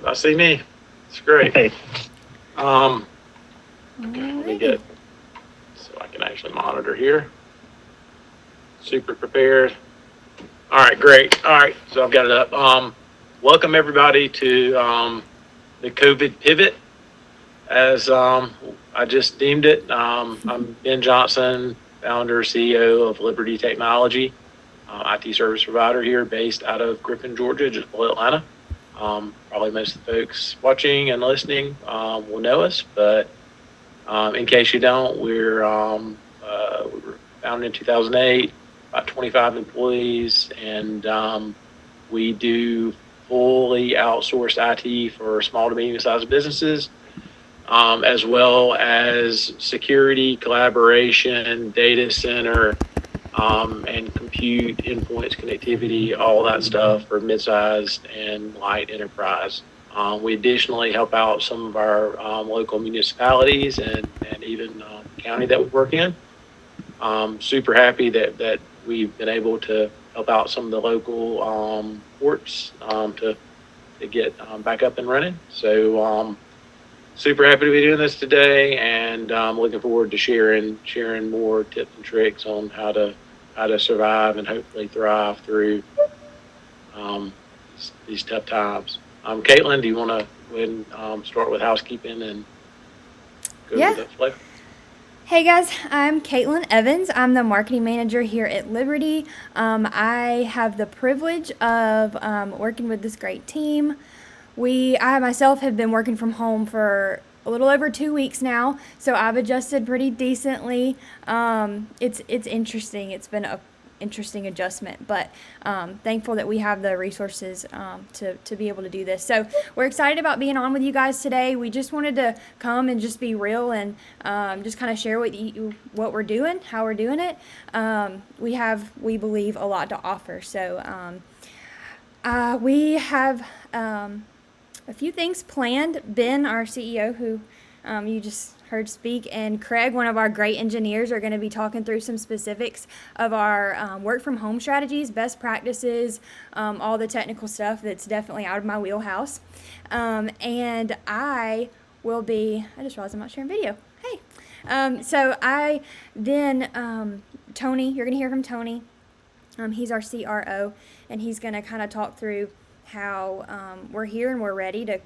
I see me. It's great. Hey. Okay, let me get so I can actually monitor here. Super prepared. All right, great. All right, so I've got it up. Welcome everybody to the COVID pivot, as I just deemed it. I'm Ben Johnson, founder, CEO of Liberty Technology, IT service provider here based out of Griffin, Georgia, just below Atlanta. Probably most of the folks watching and listening will know us, but in case you don't, we were founded in 2008, about 25 employees, and we do fully outsourced IT for small to medium-sized businesses, as well as security, collaboration, data center, and compute, endpoints, connectivity, all that stuff for mid-sized and light enterprise. We additionally help out some of our local municipalities and even county that we work in. Super happy that we've been able to help out some of the local ports to get back up and running. So super happy to be doing this today, and looking forward to sharing more tips and tricks on how to survive and hopefully thrive through these tough times. Kaitlin, do you want to go ahead and start with housekeeping and go with the flow? Hey guys, I'm Kaitlin Evans. I'm the marketing manager here at Liberty. I have the privilege of working with this great team. I myself have been working from home for a little over 2 weeks now, so I've adjusted pretty decently. It's interesting. It's been a interesting adjustment, but thankful that we have the resources to be able to do this. So we're excited about being on with you guys today. We just wanted to come and just be real and just kind of share with you what we're doing, how we're doing it. We believe, a lot to offer. So we have a few things planned. Ben, our CEO, who you just heard speak, and Craig, one of our great engineers, are going to be talking through some specifics of our work from home strategies, best practices, all the technical stuff that's definitely out of my wheelhouse. And I just realized I'm not sharing video. Hey. So Tony, you're going to hear from Tony. He's our CRO, and he's going to kind of talk through how we're here and we're ready to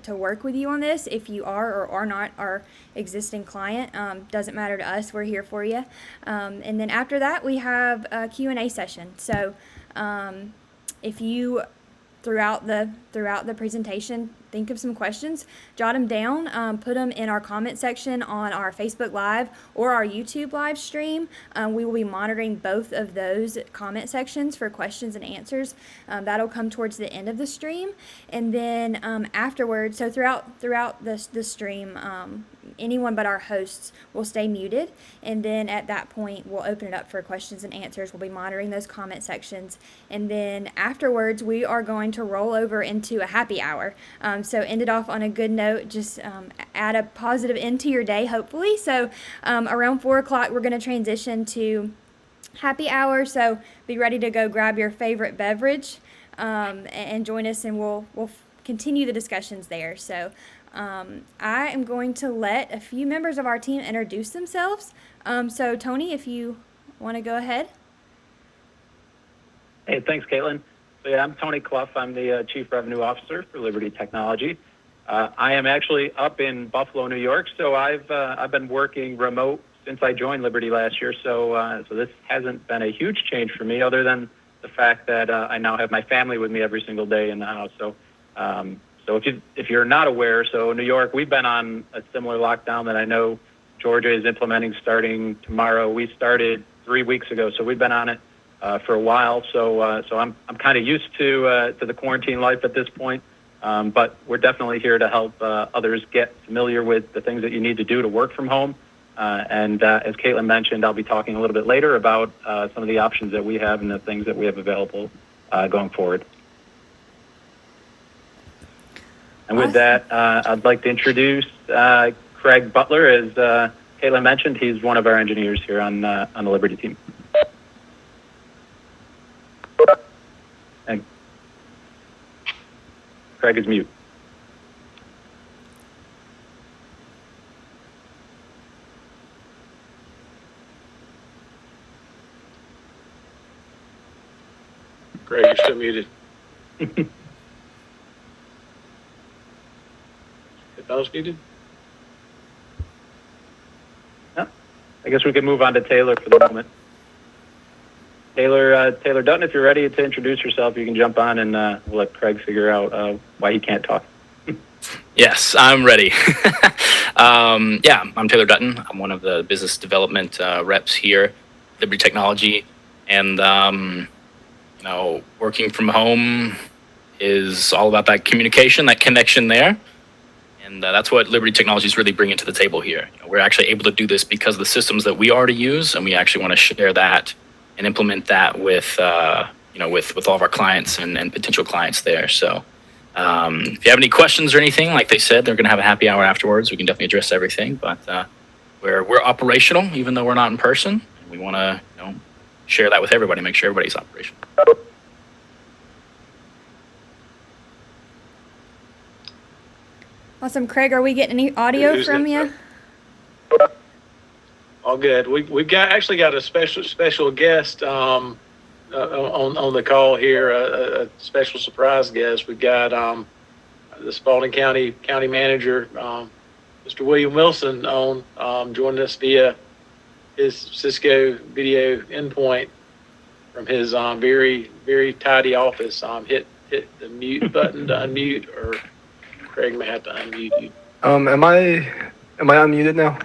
work with you on this. If you are or are not our existing client, doesn't matter to us. We're here for you. And then after that, we have a Q&A session. So if you throughout the presentation think of some questions, jot them down, put them in our comment section on our Facebook Live or our YouTube live stream. We will be monitoring both of those comment sections for questions and answers. That'll come towards the end of the stream, and then afterwards, so throughout the stream, anyone but our hosts will stay muted, and then at that point we'll open it up for questions and answers. We'll be monitoring those comment sections, and then afterwards we are going to roll over into a happy hour. So end it off on a good note, just add a positive end to your day, hopefully. So around 4 o'clock we're going to transition to happy hour, so be ready to go grab your favorite beverage and join us, and we'll continue the discussions there. So I am going to let a few members of our team introduce themselves. So Tony, if you want to go ahead. Hey, thanks, Kaitlin. So yeah, I'm Tony Clough. I'm the Chief Revenue Officer for Liberty Technology. I am actually up in Buffalo, New York. So I've been working remote since I joined Liberty last year. So this hasn't been a huge change for me, other than the fact that I now have my family with me every single day in the house. So if you're not aware, so New York, we've been on a similar lockdown that I know Georgia is implementing starting tomorrow. We started 3 weeks ago, so we've been on it for a while. So I'm kind of used to the quarantine life at this point. But we're definitely here to help others get familiar with the things that you need to do to work from home. And as Kaitlin mentioned, I'll be talking a little bit later about some of the options that we have and the things that we have available going forward. And with that, I'd like to introduce Craig Butler. As Kaitlin mentioned, he's one of our engineers here on the Liberty team. And Craig is mute. Greg, you're still muted. Headphones muted? I guess we can move on to Taylor for the moment. Taylor Dutton, if you're ready to introduce yourself, you can jump on and we'll let Craig figure out why he can't talk. Yes, I'm ready. Yeah, I'm Taylor Dutton. I'm one of the business development reps here at Liberty Technology. And, working from home is all about that communication, that connection there. And that's what Liberty Technology is really bringing to the table here. We're actually able to do this because of the systems that we already use, and we actually want to share that and implement that with all of our clients and potential clients there. So if you have any questions or anything, like they said, they're going to have a happy hour afterwards. We can definitely address everything. But we're operational, even though we're not in person. We want to share that with everybody, make sure everybody's operational. Awesome. Craig, are we getting any audio Who's from got- you? All good. We've actually got a special guest on the call here, a special surprise guest. We've got the Spalding County Manager, Mr. William Wilson, on joining us via his Cisco video endpoint from his very, very tidy office. Hit the mute button to unmute, or Craig may have to unmute you. Am I unmuted now?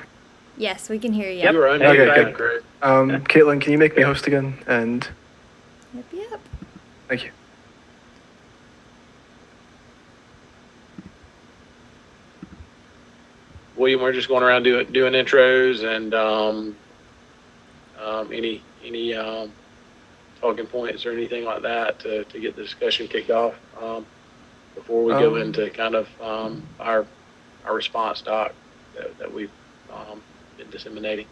Yes, we can hear you. Yep. You were Okay, unmuted, good. Craig. Kaitlin, can you make me host again? And Yep. thank you. William, we're just going around doing intros and any talking points or anything like that to get the discussion kicked off before we go into kind of our response doc that we've been disseminating.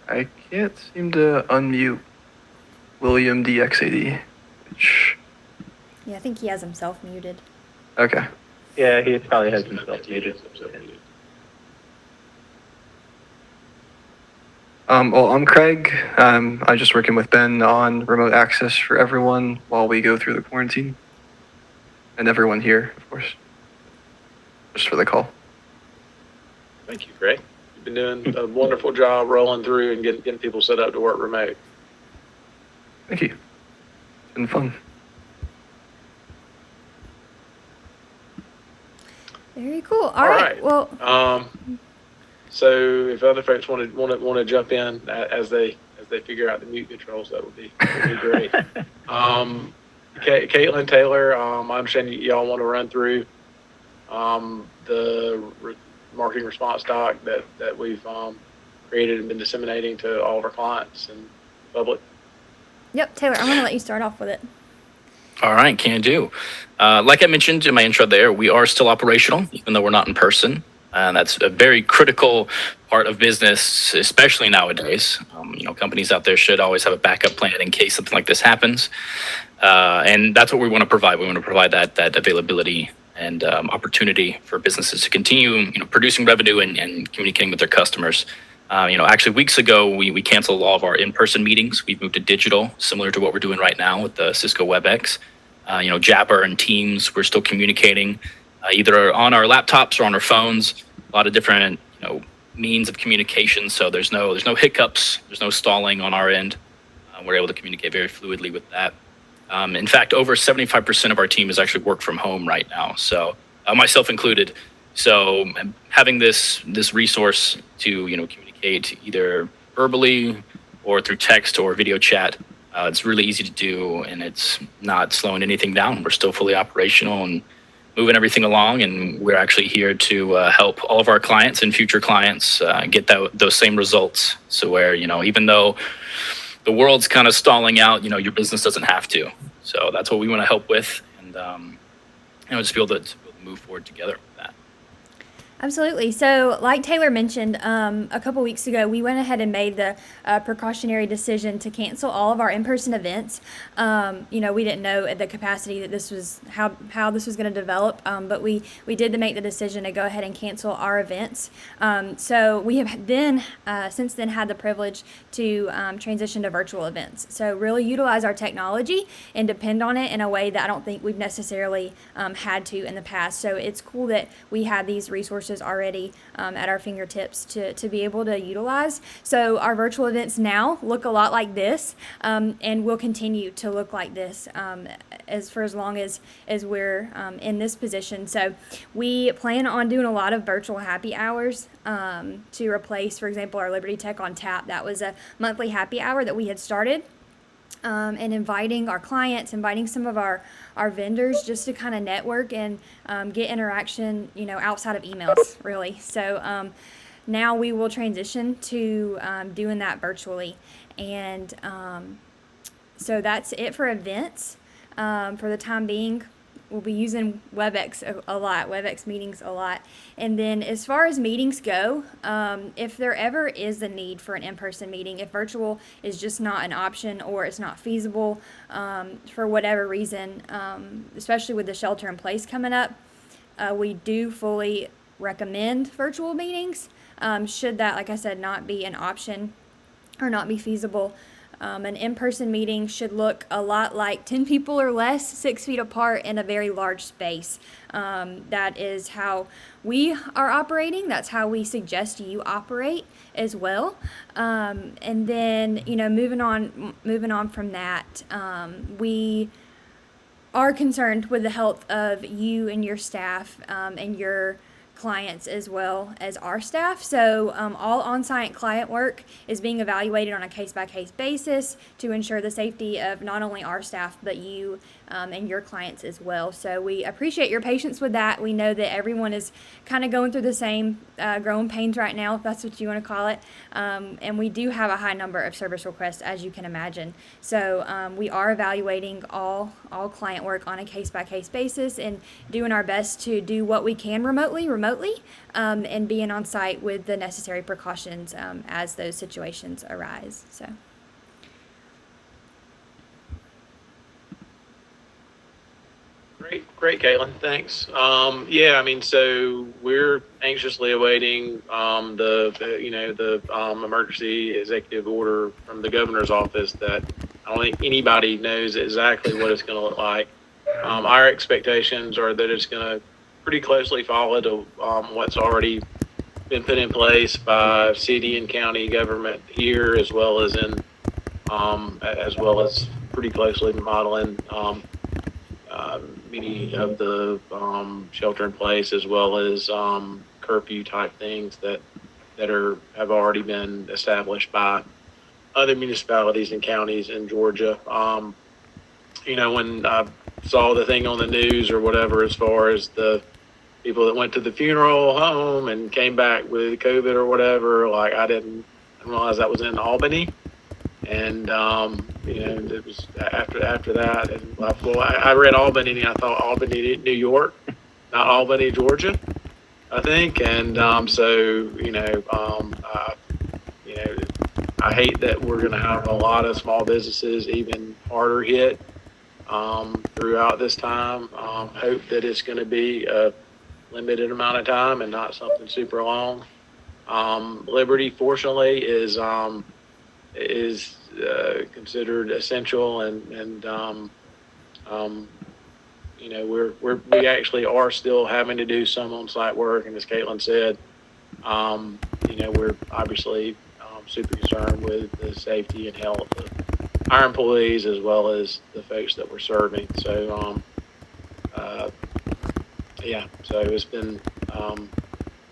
I can't seem to unmute William DX80, which, Yeah, I think he has himself muted. okay. Yeah, he probably has himself muted. Well, I'm Craig. I'm just working with Ben on remote access for everyone while we go through the quarantine. And everyone here, of course. Just for the call. Thank you, Craig. You've been doing a wonderful job rolling through and getting people set up to work remote. Thank you. It's been fun. Very cool. All right. Well, So if other folks want to jump in as they figure out the mute controls, that would be great. Kaitlin, Taylor, I understand y'all want to run through the marketing response doc that we've created and been disseminating to all of our clients and public. yep, Taylor, I'm going to let you start off with it. All right, can do. Like I mentioned in my intro there, we are still operational, even though we're not in person. That's a very critical part of business, especially nowadays. Companies out there should always have a backup plan in case something like this happens. And that's what we want to provide. We want to provide that availability and opportunity for businesses to continue, producing revenue and communicating with their customers. Actually, weeks ago, we canceled all of our in-person meetings. We've moved to digital, similar to what we're doing right now with the Cisco WebEx. Jabber and Teams, we're still communicating either on our laptops or on our phones. A lot of different, means of communication. So there's no hiccups. There's no stalling on our end. We're able to communicate very fluidly with that. In fact, over 75% of our team is actually work from home right now. So myself included. So having this resource to communicate either verbally or through text or video chat, it's really easy to do, and it's not slowing anything down. We're still fully operational and moving everything along, and we're actually here to help all of our clients and future clients get those same results. So where even though the world's kind of stalling out, your business doesn't have to. So that's what we want to help with, and just be able to move forward together with that. Absolutely. So, like Taylor mentioned, a couple weeks ago, we went ahead and made the precautionary decision to cancel all of our in-person events. We didn't know at the capacity that this was how this was going to develop, but we did make the decision to go ahead and cancel our events. So we have then since then had the privilege to transition to virtual events. So really utilize our technology and depend on it in a way that I don't think we've necessarily had to in the past. So it's cool that we had these resources already at our fingertips to be able to utilize. So our virtual events now look a lot like this, and will continue to look like this as long as we're in this position. So we plan on doing a lot of virtual happy hours to replace, for example, our Liberty Tech on Tap. That was a monthly happy hour that we had started. And inviting our clients, inviting some of our vendors just to kind of network and get interaction, outside of emails, really. So now we will transition to doing that virtually. And so that's it for events. For the time being, we'll be using WebEx a lot, WebEx meetings a lot. And then as far as meetings go, if there ever is a need for an in-person meeting, if virtual is just not an option or it's not feasible for whatever reason, especially with the shelter in place coming up, we do fully recommend virtual meetings. Should that, like I said, not be an option or not be feasible. An in-person meeting should look a lot like 10 people or less, 6 feet apart in a very large space. That is how we are operating. That's how we suggest you operate as well. And then, moving on from that, we are concerned with the health of you and your staff and your clients as well as our staff. So all on-site client work is being evaluated on a case-by-case basis to ensure the safety of not only our staff but you and your clients as well. So we appreciate your patience with that. We know that everyone is kind of going through the same growing pains right now, if that's what you want to call it. And we do have a high number of service requests, as you can imagine. So we are evaluating all client work on a case-by-case basis and doing our best to do what we can remotely, and being on site with the necessary precautions as those situations arise. So. Great, Kaitlin. Thanks. So we're anxiously awaiting the emergency executive order from the governor's office that I don't think anybody knows exactly what it's going to look like. Our expectations are that it's going to pretty closely follow to what's already been put in place by city and county government here, as well as pretty closely modeling many of the shelter in place, as well as curfew type things that have already been established by other municipalities and counties in Georgia. When I saw the thing on the news or whatever, as far as the people that went to the funeral home and came back with COVID or whatever, like I didn't realize that was in Albany. And, it was after that. And I read Albany and I thought Albany, New York, not Albany, Georgia, I think. And I hate that we're going to have a lot of small businesses even harder hit throughout this time. Hope that it's going to be a limited amount of time and not something super long. Liberty, fortunately, is considered essential, and we actually are still having to do some on-site work, and as Kaitlin said, we're obviously super concerned with the safety and health of our employees as well as the folks that we're serving. So so it's been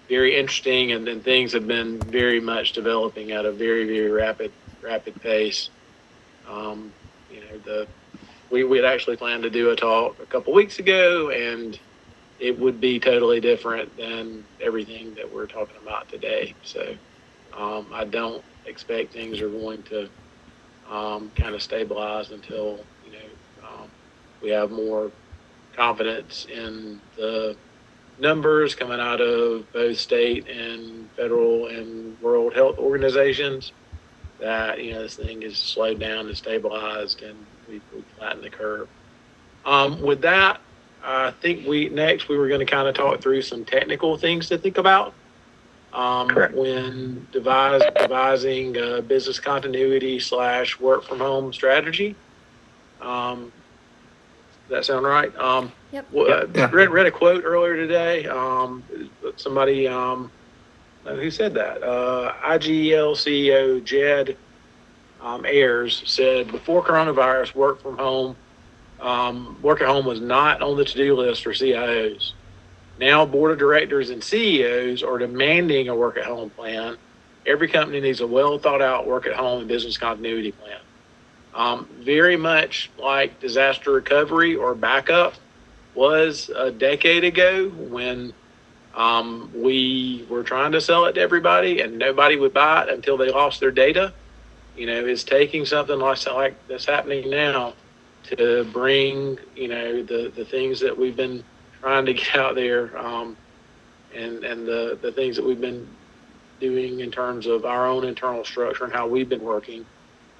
very interesting, and things have been very much developing at a very, very rapid pace. We had actually planned to do a talk a couple weeks ago, and it would be totally different than everything that we're talking about today. So I don't expect things are going to kind of stabilize until we have more confidence in the numbers coming out of both state and federal and World Health organizations that, this thing is slowed down and stabilized, and we've flattened the curve. With that, I think we were going to kind of talk through some technical things to think about Correct. when devising business continuity / work from home strategy. Does that sound right? Yep. Yeah. Read a quote earlier today. Somebody, who said that? IGL CEO Jed Ayers said before coronavirus, work at home was not on the to-do list for CIOs. Now, board of directors and CEOs are demanding a work at home plan. Every company needs a well thought out work at home and business continuity plan. Very much like disaster recovery or backup was a decade ago when we were trying to sell it to everybody and nobody would buy it until they lost their data. It's taking something like that's happening now to bring, the things that we've been trying to get out there, and the things that we've been doing in terms of our own internal structure and how we've been working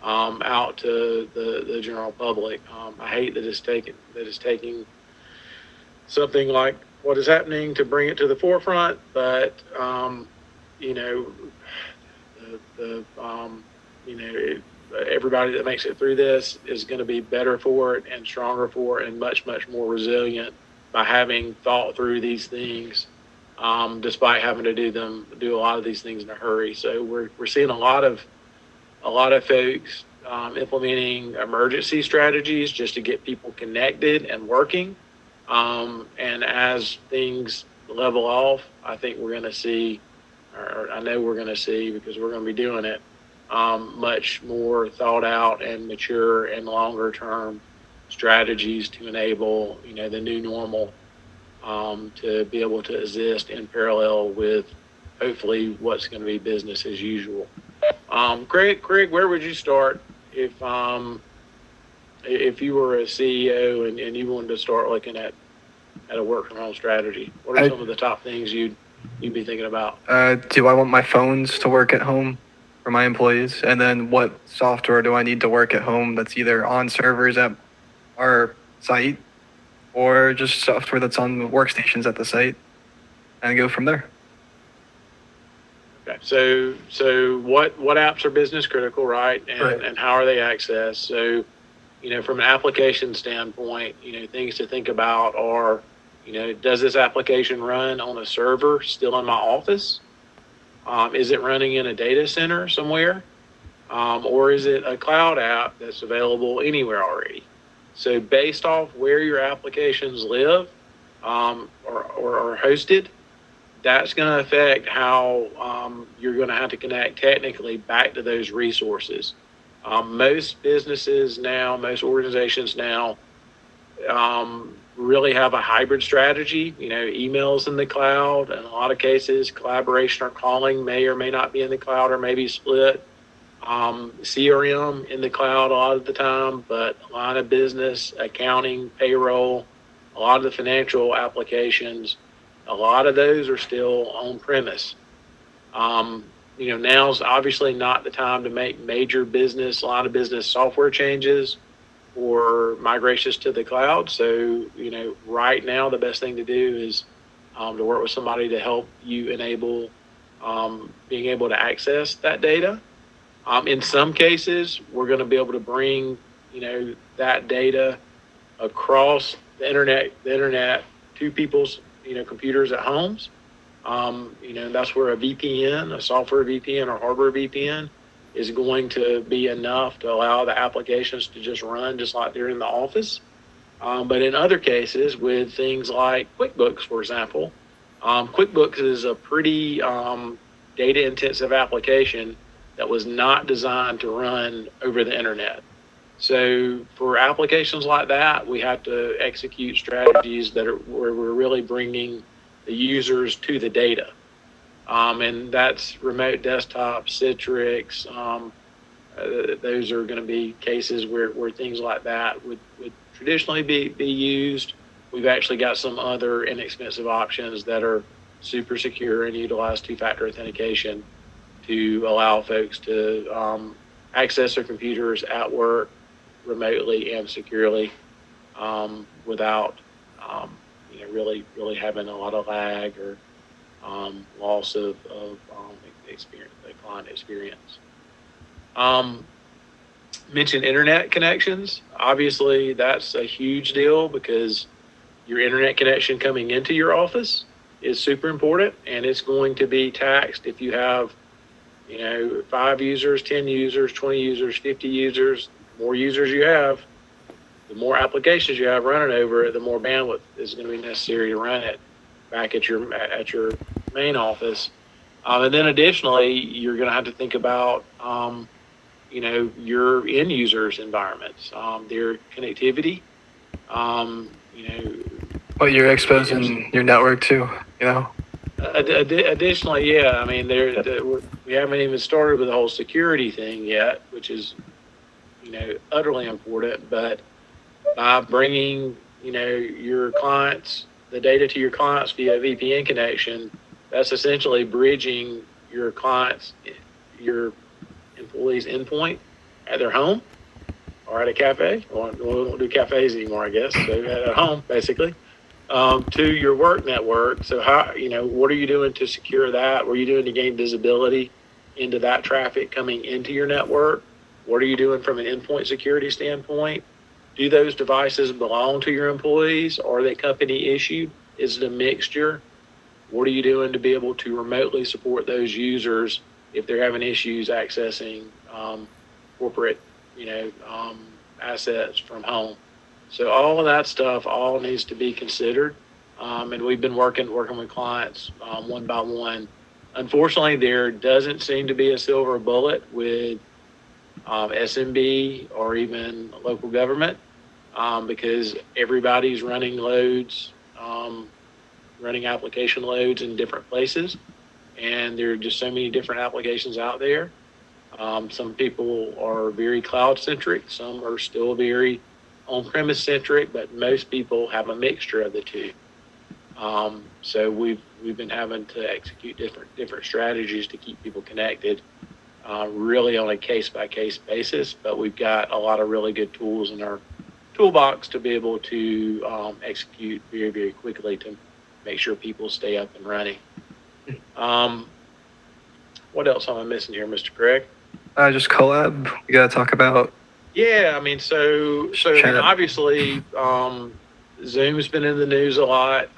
out to the general public. I hate that it's taking something like what is happening to bring it to the forefront, but everybody that makes it through this is going to be better for it and stronger for it and much, much more resilient by having thought through these things, despite having to do a lot of these things in a hurry. So we're seeing a lot of folks implementing emergency strategies just to get people connected and working. And as things level off, I think we're going to see, or I know we're going to see, because we're going to be doing it, much more thought out and mature and longer term strategies to enable, the new normal, to be able to exist in parallel with hopefully what's going to be business as usual. Craig, where would you start if you were a CEO and you wanted to start looking at a work from home strategy? What are some of the top things you'd be thinking about? Do I want my phones to work at home for my employees? And then what software do I need to work at home that's either on servers at our site or just software that's on the workstations at the site, and go from there? Okay, so what apps are business critical, right? And how are they accessed? So, from an application standpoint, things to think about are, does this application run on a server still in my office? Is it running in a data center somewhere? Or is it a cloud app that's available anywhere already? So based off where your applications live, or are hosted, that's going to affect how you're going to have to connect technically back to those resources. Most businesses now, most organizations now, really have a hybrid strategy. Emails in the cloud. In a lot of cases, collaboration or calling may or may not be in the cloud or maybe split. CRM in the cloud a lot of the time, but a lot of business, accounting, payroll, a lot of the financial applications, a lot of those are still on premise. Now's obviously not the time to make a lot of business software changes or migrations to the cloud. So, right now the best thing to do is to work with somebody to help you enable being able to access that data. In some cases, we're going to be able to bring, that data across the internet to people's, computers at homes. That's where a VPN, a software VPN or hardware VPN, is going to be enough to allow the applications to just run just like they're in the office. But in other cases, with things like QuickBooks, for example, QuickBooks is a pretty data intensive application that was not designed to run over the internet. So for applications like that, we have to execute strategies where we're really bringing the users to the data. And that's remote desktop, Citrix. Those are going to be cases where things like that would traditionally be used. we've actually got some other inexpensive options that are super secure and utilize two-factor authentication to allow folks to access their computers at work remotely and securely without really having a lot of lag or loss of experience, the client experience. Mentioned internet connections. Obviously, that's a huge deal because your internet connection coming into your office is super important, and it's going to be taxed if you have 5 users, 10 users, 20 users, 50 users. The more users you have, the more applications you have running over it, the more bandwidth is going to be necessary to run it back at your main office. And then additionally, you're going to have to think about your end users' environments, their connectivity. What you're exposing your network to, Additionally, yeah, I mean, we haven't even started with the whole security thing yet, which is, utterly important. But by bringing, your clients, the data to your clients via VPN connection, that's essentially bridging your clients, your employees' endpoint at their home or at a cafe. Well, we don't do cafes anymore, I guess. So at home, basically. To your work network. So what are you doing to secure that? What are you doing to gain visibility into that traffic coming into your network? What are you doing from an endpoint security standpoint? Do those devices belong to your employees? Are they company issued? Is it a mixture? What are you doing to be able to remotely support those users if they're having issues accessing corporate, assets from home? So all of that stuff all needs to be considered, and we've been working with clients one by one. Unfortunately, there doesn't seem to be a silver bullet with SMB or even local government because everybody's running loads, running application loads in different places, and there are just so many different applications out there. Some people are very cloud-centric, some are still very on-premise centric, but most people have a mixture of the two. So we've been having to execute different strategies to keep people connected, really on a case-by-case basis. But we've got a lot of really good tools in our toolbox to be able to execute very, very quickly to make sure people stay up and running. What else am I missing here, Mr. Craig? Just collab. We got to talk about. Yeah, I mean, so obviously, Zoom's been in the news a lot.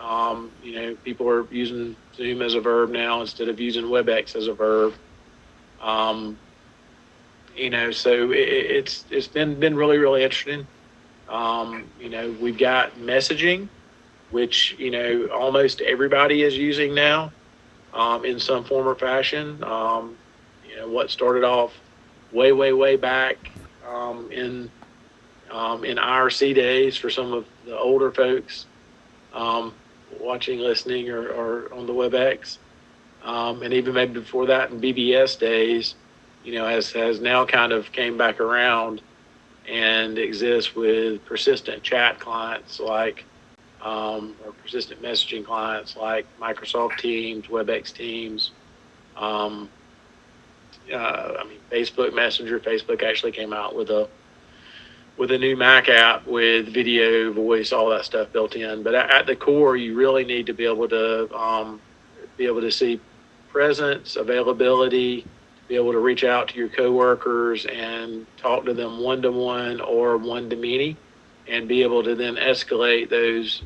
People are using Zoom as a verb now instead of using WebEx as a verb. So it's been really, really interesting. We've got messaging, which almost everybody is using now, in some form or fashion. What started off way back in IRC days for some of the older folks watching, listening, or on the WebEx, and even maybe before that in BBS days, has now kind of came back around and exists with persistent chat clients like or persistent messaging clients like Microsoft Teams, WebEx Teams. Facebook Messenger. Facebook actually came out with a new Mac app with video, voice, all that stuff built in. But at the core, you really need to be able to see presence, availability, be able to reach out to your coworkers and talk to them one-to-one or one-to-many, and be able to then escalate those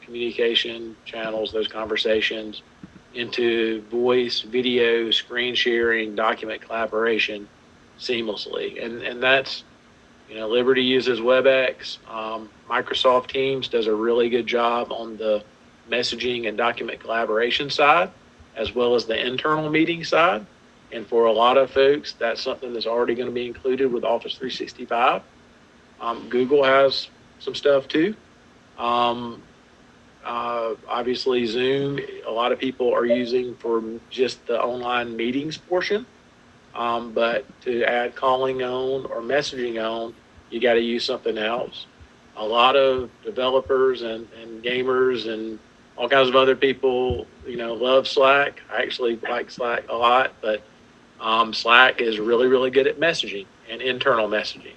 communication channels, those conversations, into voice, video, screen sharing, document collaboration seamlessly. And that's, Liberty uses WebEx. Microsoft Teams does a really good job on the messaging and document collaboration side, as well as the internal meeting side. And for a lot of folks, that's something that's already going to be included with Office 365. Google has some stuff too. Obviously, Zoom, a lot of people are using for just the online meetings portion. But to add calling on or messaging on, you got to use something else. a lot of developers and gamers and all kinds of other people, love Slack. I actually like Slack a lot, but Slack is really, really good at messaging and internal messaging.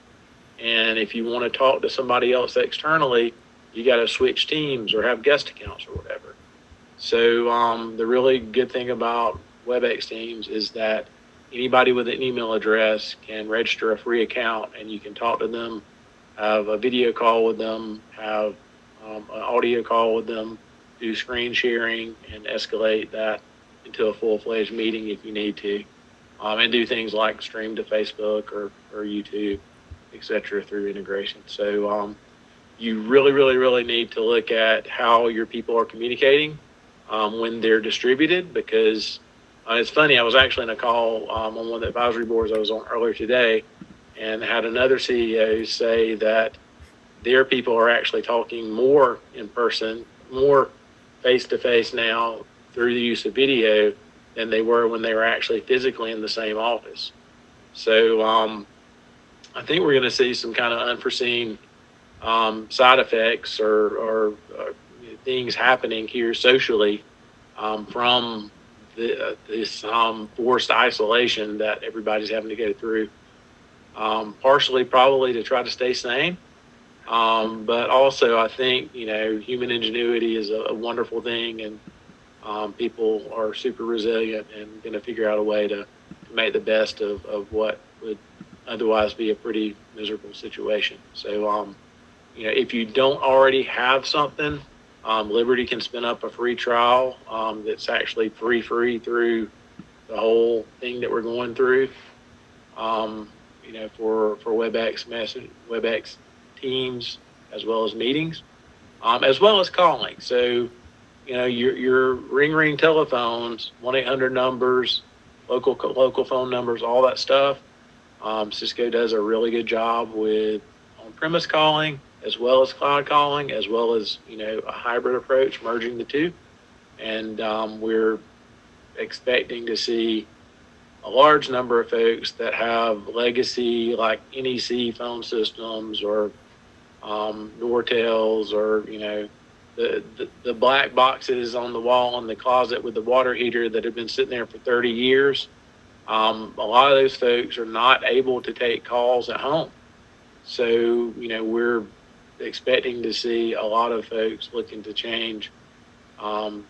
And if you want to talk to somebody else externally, you got to switch teams or have guest accounts or whatever. So the really good thing about WebEx Teams is that anybody with an email address can register a free account, and you can talk to them, have a video call with them, have an audio call with them, do screen sharing, and escalate that into a full-fledged meeting if you need to, and do things like stream to Facebook or YouTube, etc. through integration. So you really, really, really need to look at how your people are communicating when they're distributed, because it's funny, I was actually in a call on one of the advisory boards I was on earlier today, and had another CEO say that their people are actually talking more in person, more face-to-face now through the use of video than they were when they were actually physically in the same office. So I think we're going to see some kind of unforeseen side effects or things happening here socially from this forced isolation that everybody's having to go through. Partially probably to try to stay sane, but also I think human ingenuity is a wonderful thing, and people are super resilient and going to figure out a way to make the best of what would otherwise be a pretty miserable situation. So if you don't already have something, Liberty can spin up a free trial that's actually free through the whole thing that we're going through. For WebEx Teams, as well as meetings, as well as calling. So, your ring telephones, 1-800 numbers, local phone numbers, all that stuff. Cisco does a really good job with on-premise calling, as well as cloud calling, as well as a hybrid approach, merging the two. And we're expecting to see a large number of folks that have legacy like NEC phone systems or Nortels or the black boxes on the wall in the closet with the water heater that have been sitting there for 30 years. A lot of those folks are not able to take calls at home. So, we're expecting to see a lot of folks looking to change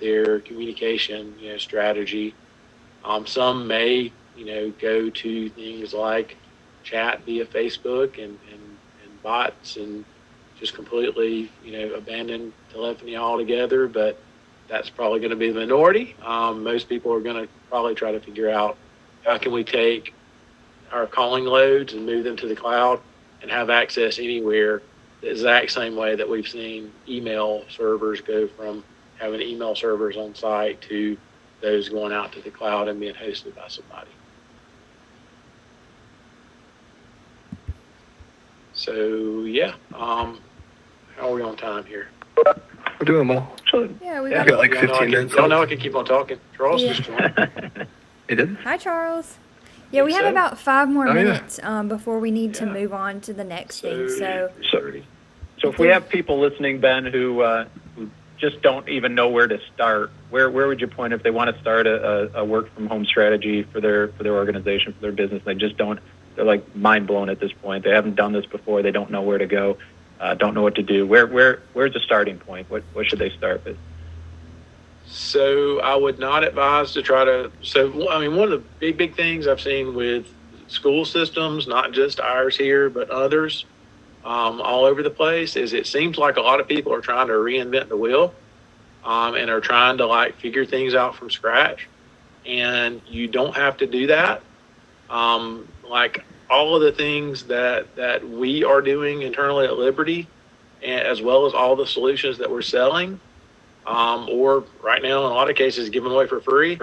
their communication, strategy. Some may, go to things like chat via Facebook and bots and just completely, abandon telephony altogether. But that's probably going to be the minority. Most people are going to probably try to figure out how can we take our calling loads and move them to the cloud and have access anywhere, the exact same way that we've seen email servers go from having email servers on site to those going out to the cloud and being hosted by somebody. So yeah, how are we on time here? We're doing well. Yeah, we I've got. got like 15 minutes. Y'all know I can keep on talking. Charles Yeah. just joined. You did? Hi, Charles. Yeah, we have So? about 5 more Oh, yeah. minutes before we need to Yeah. move on to the next thing. So, So if we have people listening, Ben, who just don't even know where to start, where would you point if they want to start a work from home strategy for their organization, for their business? They just don't. They're like mind blown at this point. They haven't done this before. They don't know where to go. Don't know what to do. Where's the starting point? What should they start with? So I would not advise to try to. So I mean, one of the big things I've seen with school systems, not just ours here, but others all over the place, is it seems like a lot of people are trying to reinvent the wheel and are trying to like figure things out from scratch. And you don't have to do that. Like all of the things that we are doing internally at Liberty, and as well as all the solutions that we're selling, or right now in a lot of cases giving away for free,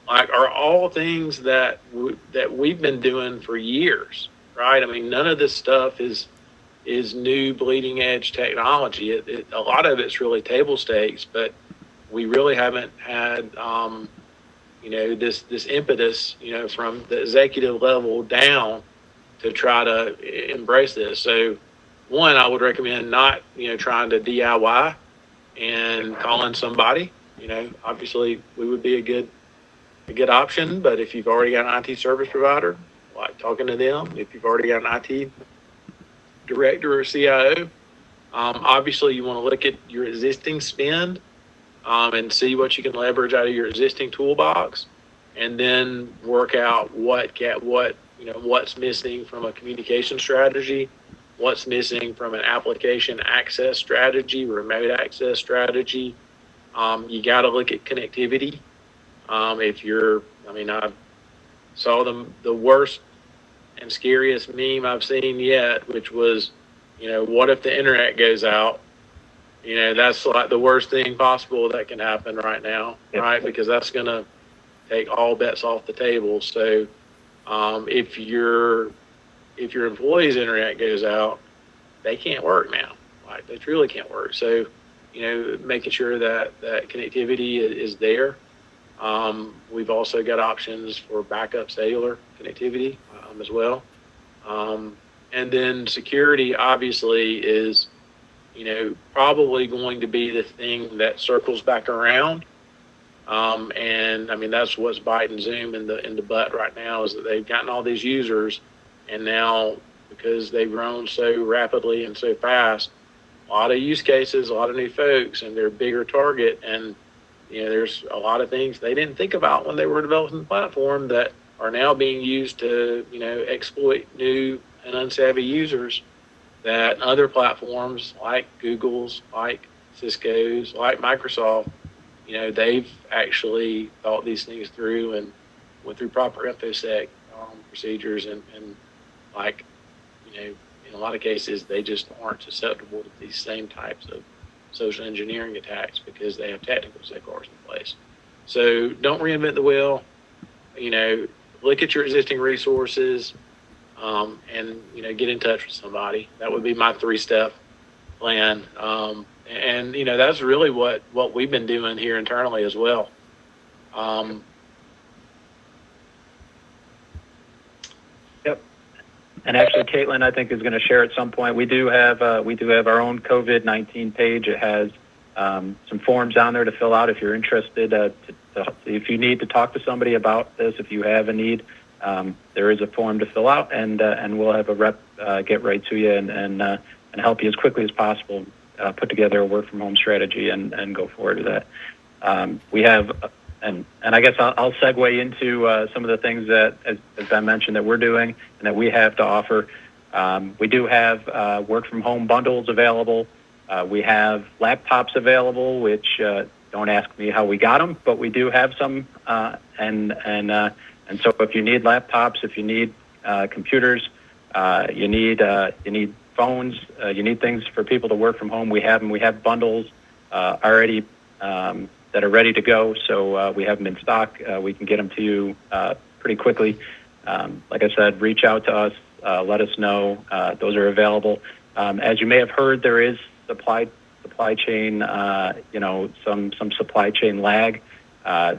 like are all things that we've been doing for years, right? I mean, none of this stuff is new bleeding edge technology. A lot of it's really table stakes, but we really haven't had this impetus, from the executive level down to try to embrace this. So one, I would recommend not, trying to DIY and calling somebody. Obviously we would be a good option, but if you've already got an IT service provider, like talking to them, if you've already got an IT director or CIO, obviously you want to look at your existing spend, and see what you can leverage out of your existing toolbox, and then work out what's missing from a communication strategy, what's missing from an application access strategy, remote access strategy. You got to look at connectivity. I saw the worst and scariest meme I've seen yet, which was, what if the internet goes out? That's like the worst thing possible that can happen right now, Yep. right? Because that's going to take all bets off the table. So, if your employee's internet goes out, they can't work now. Like, they truly can't work. So, making sure that connectivity is there. We've also got options for backup cellular connectivity, as well. And then security obviously is, probably going to be the thing that circles back around. And I mean, that's what's biting Zoom in the butt right now, is that they've gotten all these users, and now because they've grown so rapidly and so fast, a lot of use cases, a lot of new folks, and they're a bigger target. And, there's a lot of things they didn't think about when they were developing the platform that are now being used to, exploit new and unsavvy users that other platforms like Google's, like Cisco's, like Microsoft, they've actually thought these things through and went through proper InfoSec procedures, and like, in a lot of cases, they just aren't susceptible to these same types of social engineering attacks because they have technical safeguards in place. So don't reinvent the wheel. Look at your existing resources, and get in touch with somebody. That would be my 3-step plan. And that's really what we've been doing here internally as well. Yep. And actually, Kaitlin, I think, is going to share at some point. We do have our own COVID-19 page. It has some forms on there to fill out if you're interested. If you need to talk to somebody about this, if you have a need, there is a form to fill out, and we'll have a rep get right to you and help you as quickly as possible put together a work from home strategy and go forward with that. We have. And I guess I'll segue into some of the things that, as Ben mentioned, that we're doing and that we have to offer. We do have work from home bundles available. We have laptops available, which don't ask me how we got them, but we do have some. And so if you need laptops, if you need computers, you need phones, you need things for people to work from home, we have them. We have bundles already that are ready to go. So we have them in stock. We can get them to you pretty quickly. Like I said, reach out to us. Let us know. Those are available. As you may have heard, there is supply chain, some supply chain lag. The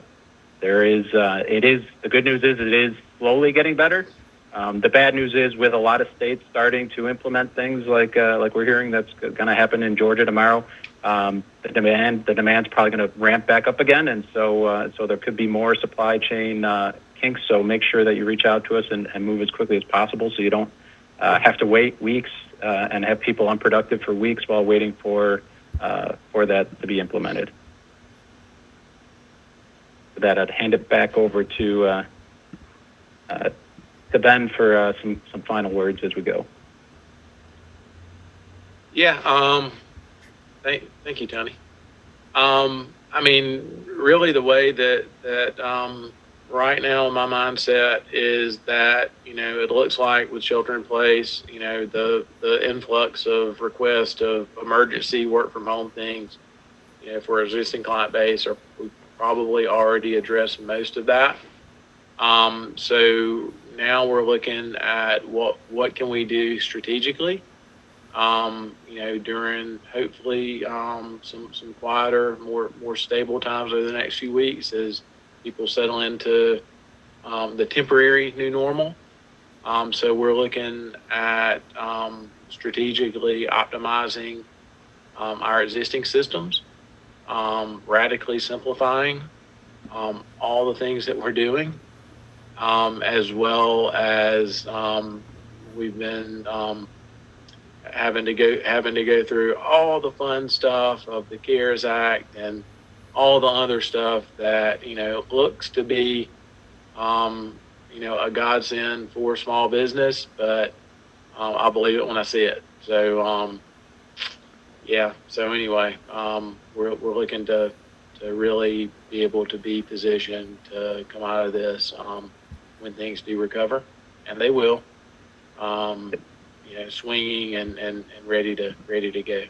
good news is it is slowly getting better. The bad news is, with a lot of states starting to implement things like we're hearing that's going to happen in Georgia tomorrow, the demand's probably going to ramp back up again, and so there could be more supply chain kinks. So make sure that you reach out to us and move as quickly as possible, so you don't have to wait weeks and have people unproductive for weeks while waiting for that to be implemented. With that, I'd hand it back over to Ben for some final words as we go. Yeah. Thank you, Tony. I mean, really, the way that right now my mindset is that, it looks like with shelter in place, the influx of requests of emergency work from home things, for our existing client base, we probably already addressed most of that. So now we're looking at what can we do strategically, during hopefully some quieter, more stable times over the next few weeks as people settle into the temporary new normal. So we're looking at strategically optimizing our existing systems, radically simplifying all the things that we're doing, as well as we've been having to go through all the fun stuff of the CARES Act and all the other stuff that looks to be a godsend for small business, but I'll believe it when I see it. So yeah. So anyway, we're looking to really be able to be positioned to come out of this when things do recover, and they will. Swinging and ready to go.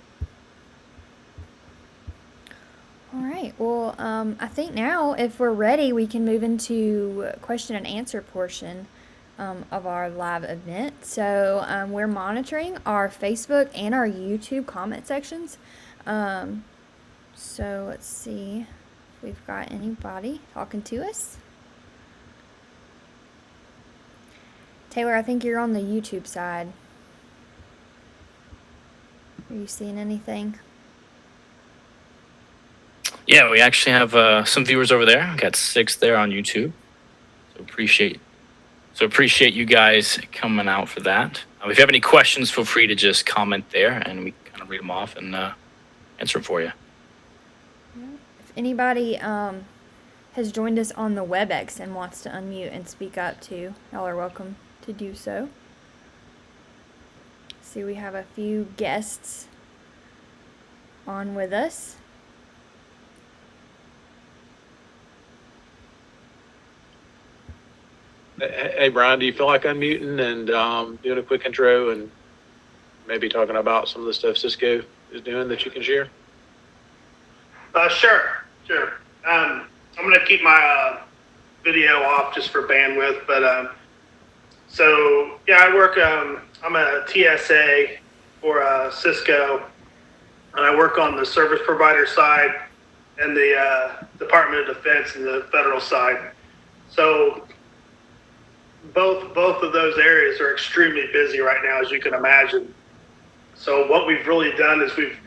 All right. Well, I think now, if we're ready, we can move into question and answer portion of our live event. So we're monitoring our Facebook and our YouTube comment sections. So let's see if we've got anybody talking to us. Taylor, I think you're on the YouTube side. Are you seeing anything? Yeah, we actually have some viewers over there. We got 6 there on YouTube. So appreciate you guys coming out for that. If you have any questions, feel free to just comment there, and we kind of read them off and answer them for you. If anybody has joined us on the WebEx and wants to unmute and speak up too, y'all are welcome to do so. See, we have a few guests on with us. Hey, Brian, do you feel like unmuting and doing a quick intro and maybe talking about some of the stuff Cisco is doing that you can share? Sure. I'm going to keep my video off just for bandwidth, but so yeah, I work. I'm a TSA for Cisco, and I work on the service provider side and the Department of Defense and the federal side. So both of those areas are extremely busy right now, as you can imagine. So what we've really done is we've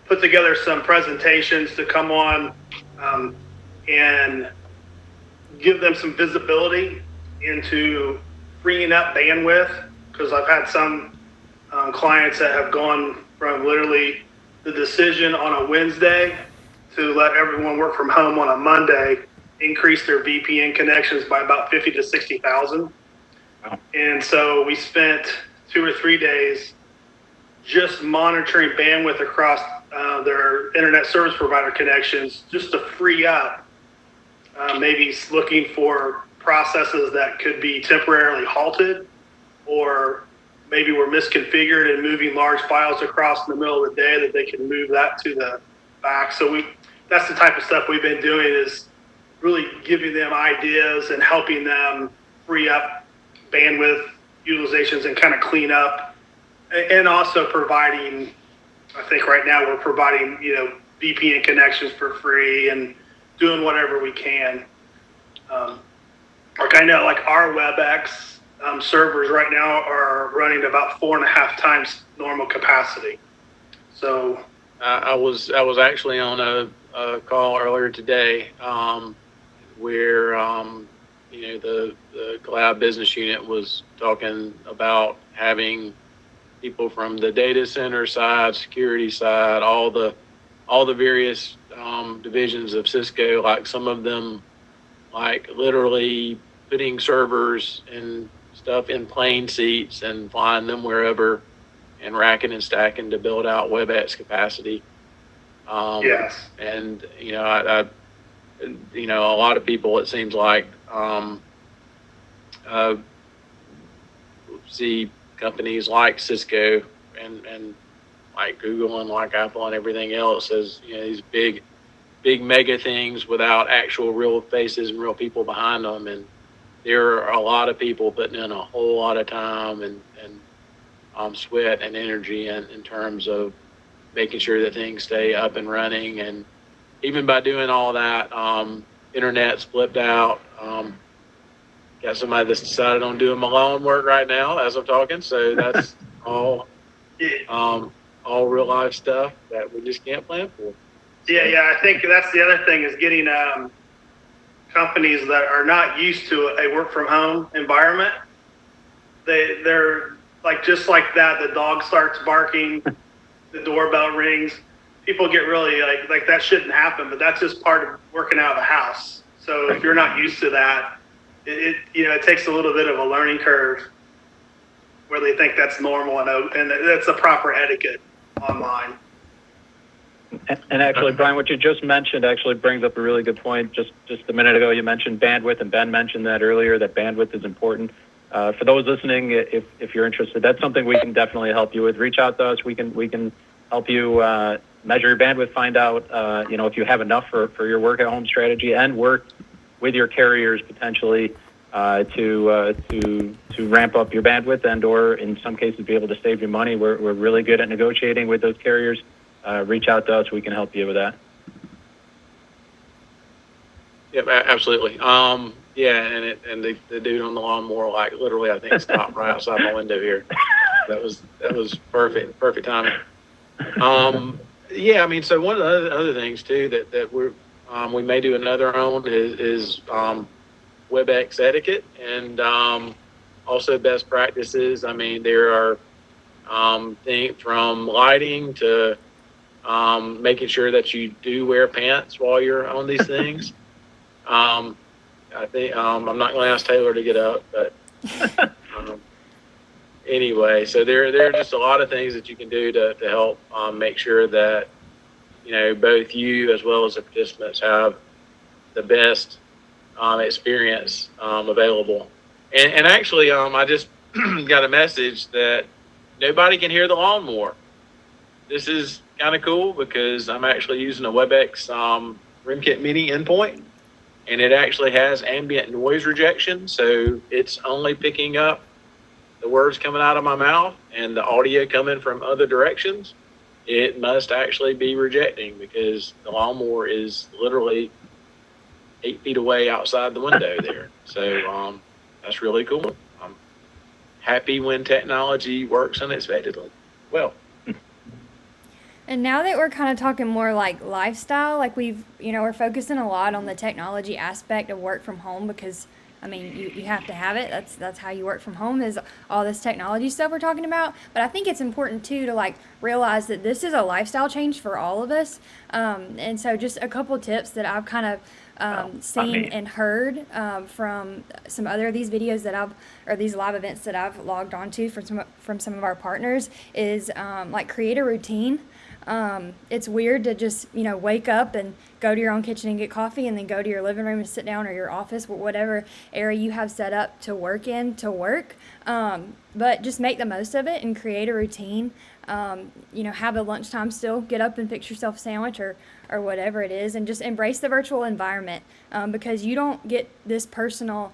put together some presentations to come on and give them some visibility into freeing up bandwidth, because I've had some clients that have gone from literally the decision on a Wednesday to let everyone work from home on a Monday, increase their VPN connections by about 50 to 60,000. Wow. And so we spent 2 or 3 days just monitoring bandwidth across their internet service provider connections, just to free up, maybe looking for processes that could be temporarily halted, or maybe were misconfigured and moving large files across in the middle of the day, that they can move that to the back. So that's the type of stuff we've been doing, is really giving them ideas and helping them free up bandwidth utilizations and kind of clean up, and also providing, I think right now we're providing, VPN connections for free and doing whatever we can. Like I know, like our WebEx servers right now are running about 4.5 times normal capacity. So I was actually on a call earlier today where the Clough business unit was talking about having people from the data center side, security side, all the various divisions of Cisco, like some of them, like literally putting servers and stuff in plane seats and flying them wherever and racking and stacking to build out WebEx capacity. yes. And, I a lot of people, it seems like, see companies like Cisco and like Google and like Apple and everything else as, these big mega things without actual real faces and real people behind them. And there are a lot of people putting in a whole lot of time and sweat and energy in terms of making sure that things stay up and running. And even by doing all that, internet's flipped out. Got somebody that's decided on doing my lawn work right now as I'm talking. So that's all all real life stuff that we just can't plan for. Yeah. I think that's the other thing is getting companies that are not used to a work from home environment. They're like, just like that, the dog starts barking, the doorbell rings. People get really like that shouldn't happen, but that's just part of working out of the house. So if you're not used to that, it takes a little bit of a learning curve where they think that's normal and that's the proper etiquette online. And actually, Brian, what you just mentioned actually brings up a really good point. Just a minute ago, you mentioned bandwidth, and Ben mentioned that earlier, that bandwidth is important. For those listening, if you're interested, that's something we can definitely help you with. Reach out to us. We can help you measure your bandwidth, find out if you have enough for your work at home strategy, and work with your carriers potentially to ramp up your bandwidth, and or in some cases be able to save you money. We're really good at negotiating with those carriers. Reach out to us. We can help you with that. Yep, absolutely. Yeah, and the dude on the lawnmower, like, literally, I think stopped right outside my window here. That was perfect timing. Yeah, I mean, so one of the other things too that we may do another on is WebEx etiquette, and also best practices. I mean, there are things from lighting to making sure that you do wear pants while you're on these things. I think I'm not going to ask Taylor to get up, but anyway, so there are just a lot of things that you can do to help make sure that both you as well as the participants have the best experience available. And actually, I just got a message that nobody can hear the lawnmower. This is kind of cool because I'm actually using a WebEx RimKit Mini endpoint, and it actually has ambient noise rejection. So it's only picking up the words coming out of my mouth and the audio coming from other directions. It must actually be rejecting because the lawnmower is literally 8 feet away outside the window there. So that's really cool. I'm happy when technology works unexpectedly well. And now that we're kind of talking more like lifestyle, like we're focusing a lot on the technology aspect of work from home because, I mean, you have to have it. That's how you work from home, is all this technology stuff we're talking about. But I think it's important too to like realize that this is a lifestyle change for all of us. And so just a couple tips that I've kind of seen and heard from some other of these videos or these live events that I've logged onto from some of our partners is like create a routine. It's weird to just, wake up and go to your own kitchen and get coffee and then go to your living room and sit down, or your office, whatever area you have set up to work in, to work. But just make the most of it and create a routine. Have a lunchtime still, get up and fix yourself a sandwich or whatever it is, and just embrace the virtual environment, because you don't get this personal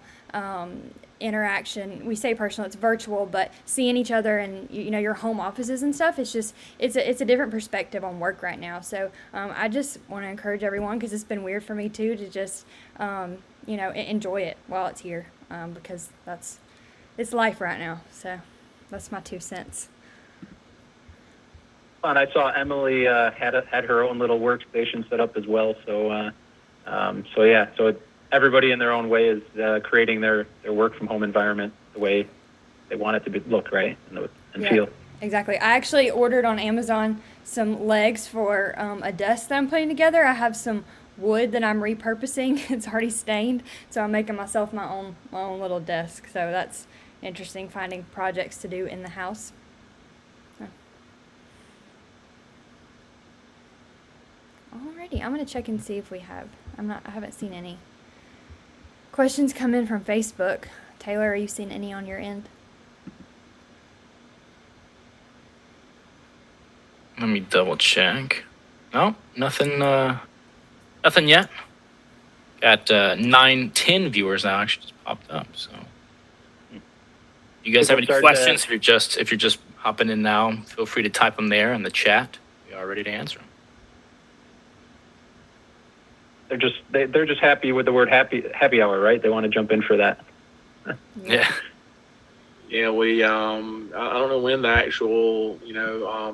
interaction. We say personal, it's virtual, but seeing each other and your home offices and stuff, it's a different perspective on work right now. So I just want to encourage everyone, because it's been weird for me too, to just enjoy it while it's here, because it's life right now. So that's my 2 cents. And I saw Emily had her own little workstation set up as well. So everybody in their own way is creating their work from home environment the way they want it to look, right, and feel. Exactly. I actually ordered on Amazon some legs for a desk that I'm putting together. I have some wood that I'm repurposing. It's already stained, so I'm making myself my own little desk. So that's interesting, finding projects to do in the house. Alrighty, I'm gonna check and see if we have. I haven't seen any questions come in from Facebook. Taylor, are you seeing any on your end? Let me double check. No, nothing yet. Got 9-10 viewers now actually just popped up. So, you guys have any questions? If you're just hopping in now, feel free to type them there in the chat. We are ready to answer them. They're just happy with the word happy hour, right? They want to jump in for that. Yeah. Yeah, we I don't know when the actual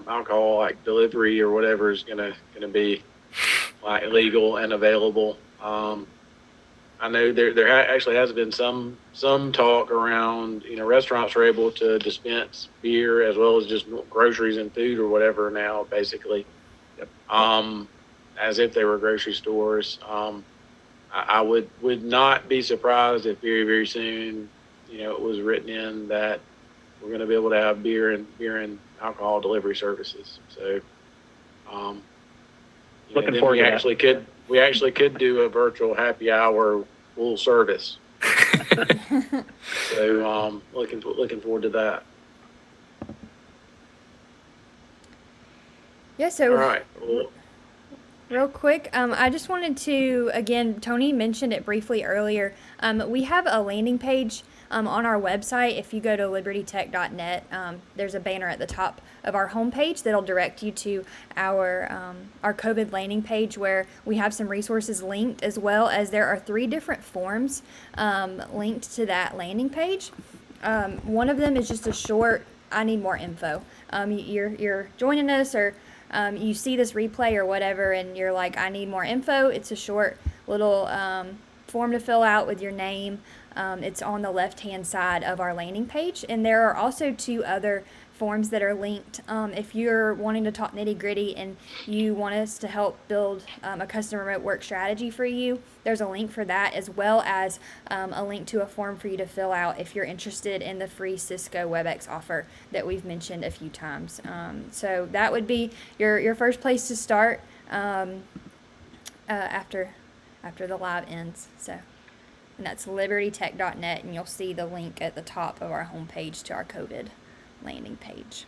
alcohol like delivery or whatever is gonna be like legal and available. I know actually has been some talk around, restaurants are able to dispense beer as well as just groceries and food or whatever now, basically. Yep. As if they were grocery stores. I would not be surprised if very, very soon, it was written in that we're going to be able to have beer and alcohol delivery services. So, Looking then forward to that. we actually could do a virtual happy hour full service. So, looking forward to that. Yeah, so All right. Well, real quick, I just wanted to, again, Tony mentioned it briefly earlier. We have a landing page on our website. If you go to libertytech.net, there's a banner at the top of our homepage that'll direct you to our COVID landing page, where we have some resources linked, as well as there are 3 different forms linked to that landing page. One of them is just a short, I need more info. You're joining us, or you see this replay or whatever, and you're like, I need more info. It's a short little form to fill out with your name. It's on the left-hand side of our landing page. And there are also 2 other forms that are linked. If you're wanting to talk nitty-gritty and you want us to help build a custom remote work strategy for you, there's a link for that, as well as a link to a form for you to fill out if you're interested in the free Cisco WebEx offer that we've mentioned a few times. So that would be your first place to start after the live ends. So, and that's libertytech.net, and you'll see the link at the top of our homepage to our COVID landing page.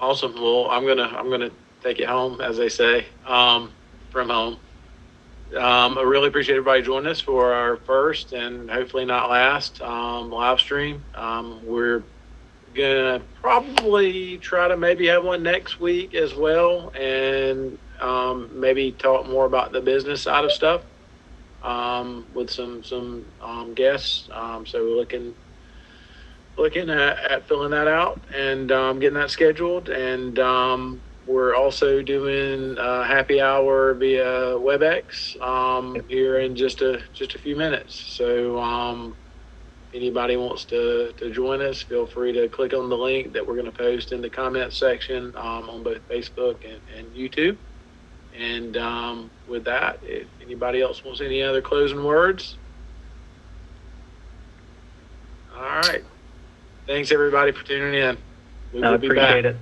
awesome. Well, I'm gonna take it home, as they say, from home. I really appreciate everybody joining us for our first and hopefully not last live stream. We're gonna probably try to maybe have one next week as well, and maybe talk more about the business side of stuff with some guests. So we're looking at filling that out and getting that scheduled, and we're also doing happy hour via WebEx here in just a few minutes. So anybody wants to join us, feel free to click on the link that we're going to post in the comments section on both Facebook and YouTube. And with that, if anybody else wants any other closing words. All right. Thanks, everybody, for tuning in. We will be back. Appreciate it.